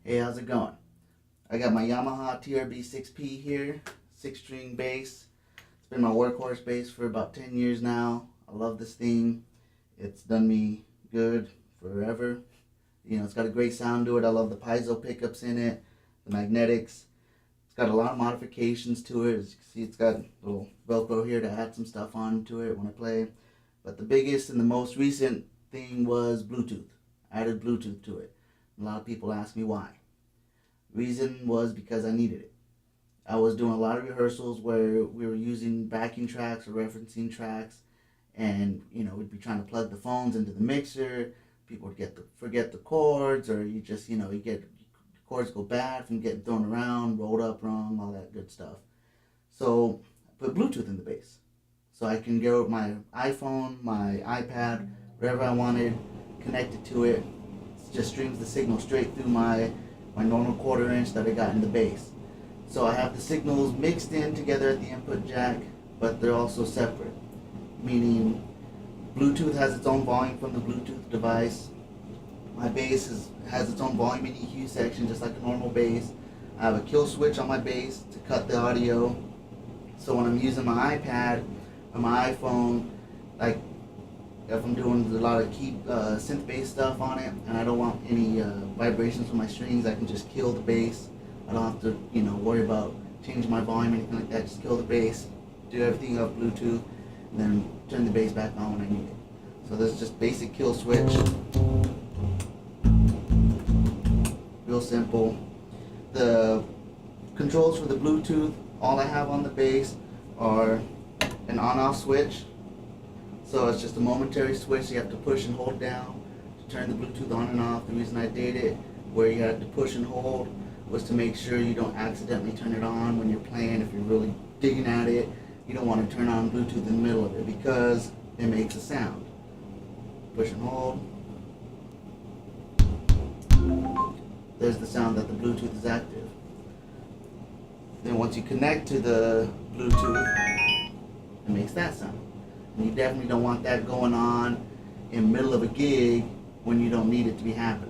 Hey, how's it going? I got my Yamaha TRB-6P here, 6-string bass. It's been my workhorse bass for about 10 years now. I love this thing. It's done me good forever. You know, it's got a great sound to it. I love the piezo pickups in it, the magnetics. It's got a lot of modifications to it. As you can see, it's got a little Velcro here to add some stuff onto it when I play. But the biggest and the most recent thing was Bluetooth. I added Bluetooth to it. A lot of people ask me why. Reason was because I needed it. I was doing a lot of rehearsals where we were using backing tracks or referencing tracks, and you know, we'd be trying to plug the phones into the mixer. People would forget the chords, or you get chords go bad from getting thrown around, rolled up wrong, all that good stuff. So I put Bluetooth in the bass, so I can go with my iPhone, my iPad, wherever I wanted, connect it to it. It just streams the signal straight through my normal 1/4 inch that I got in the bass. So I have the signals mixed in together at the input jack, but they're also separate. Meaning Bluetooth has its own volume from the Bluetooth device. My bass has its own volume and EQ section just like a normal bass. I have a kill switch on my bass to cut the audio. So when I'm using my iPad or my iPhone, like if I'm doing a lot of synth bass stuff on it and I don't want any vibrations from my strings, I can just kill the bass. I don't have to, worry about changing my volume or anything like that. Just kill the bass, do everything off Bluetooth, and then turn the bass back on when I need it. So this is just basic kill switch. Real simple. The controls for the Bluetooth, all I have on the bass are an on-off switch. So it's just a momentary switch you have to push and hold down to turn the Bluetooth on and off. The reason I did it where you had to push and hold was to make sure you don't accidentally turn it on when you're playing. If you're really digging at it, you don't want to turn on Bluetooth in the middle of it because it makes a sound. Push and hold. There's the sound that the Bluetooth is active. Then once you connect to the Bluetooth, it makes that sound. And you definitely don't want that going on in the middle of a gig when you don't need it to be happening.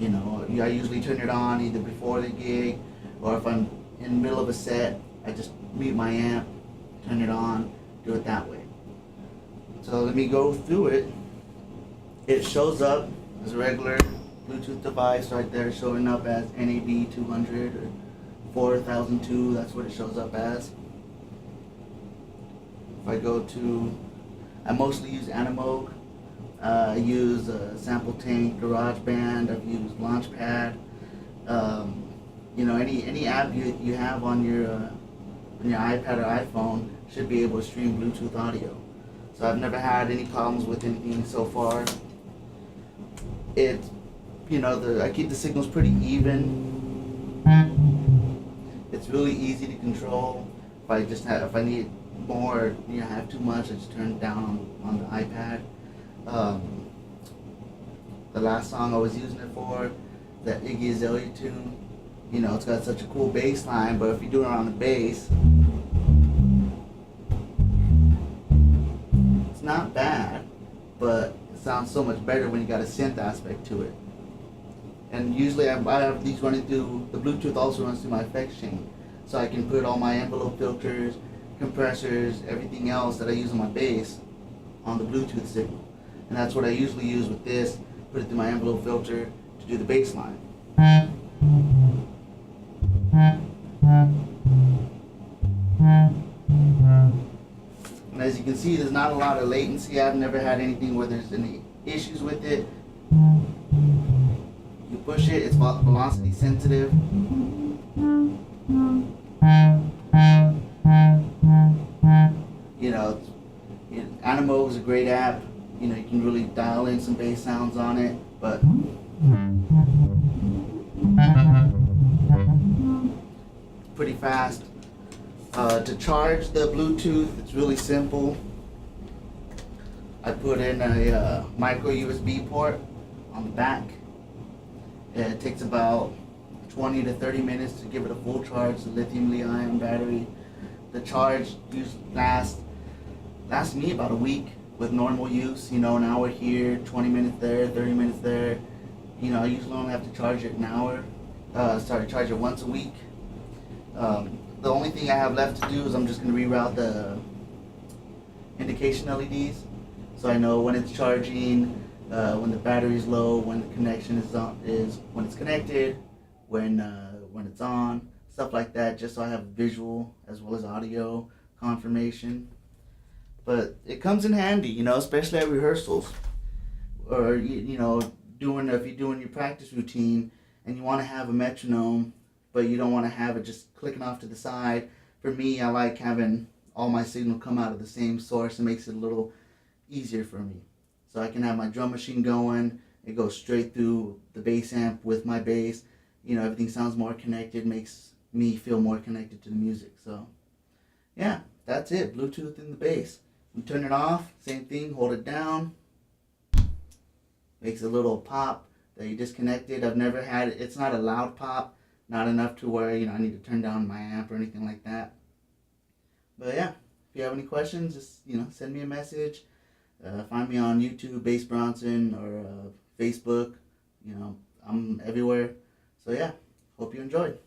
I usually turn it on either before the gig, or if I'm in the middle of a set, I just mute my amp, turn it on, do it that way. So let me go through it. It shows up as a regular Bluetooth device right there, showing up as NAB 200 or 4002, that's what it shows up as. If I go to, I mostly use Animoog. I use Sample Tank, GarageBand. I've used Launchpad. Any app you have on your iPad or iPhone should be able to stream Bluetooth audio. So I've never had any problems with anything so far. I keep the signals pretty even. It's really easy to control. If I need more, have too much, I just turn it down on the iPad. The last song I was using it for, that Iggy Azalea tune, it's got such a cool bass line, but if you do it on the bass, it's not bad, but it sounds so much better when you got a synth aspect to it. And usually I have these running through, the Bluetooth also runs through my effects chain, so I can put all my envelope filters, compressors, everything else that I use on my bass on the Bluetooth signal. And that's what I usually use with this, put it through my envelope filter to do the bass line. And as you can see, there's not a lot of latency. I've never had anything where there's any issues with it. You push it, it's velocity sensitive. Animoog is a great app. You can really dial in some bass sounds on it, but pretty fast. To charge the Bluetooth, it's really simple. I put in a micro USB port on the back. It takes about 20 to 30 minutes to give it a full charge, the lithium-ion battery. The charge lasts me about a week with normal use. An hour here, 20 minutes there, 30 minutes there. I usually only have to charge it an hour charge it once a week. The only thing I have left to do is I'm just going to reroute the indication LEDs, so I know when it's charging, when the battery's low, when the connection is when it's connected, when it's on, stuff like that, just so I have visual as well as audio confirmation. But it comes in handy, especially at rehearsals, or if you're doing your practice routine and you want to have a metronome, but you don't want to have it just clicking off to the side. For me, I like having all my signal come out of the same source. It makes it a little easier for me. So I can have my drum machine going. It goes straight through the bass amp with my bass. Everything sounds more connected, makes me feel more connected to the music. So yeah, that's it. Bluetooth in the bass. We turn it off, same thing, hold it down. Makes a little pop that you disconnected. I've never had it. It's not a loud pop, not enough to where, I need to turn down my amp or anything like that. But yeah, if you have any questions, just, send me a message. Find me on YouTube, Bass Bronson, or Facebook. I'm everywhere. So yeah, hope you enjoyed.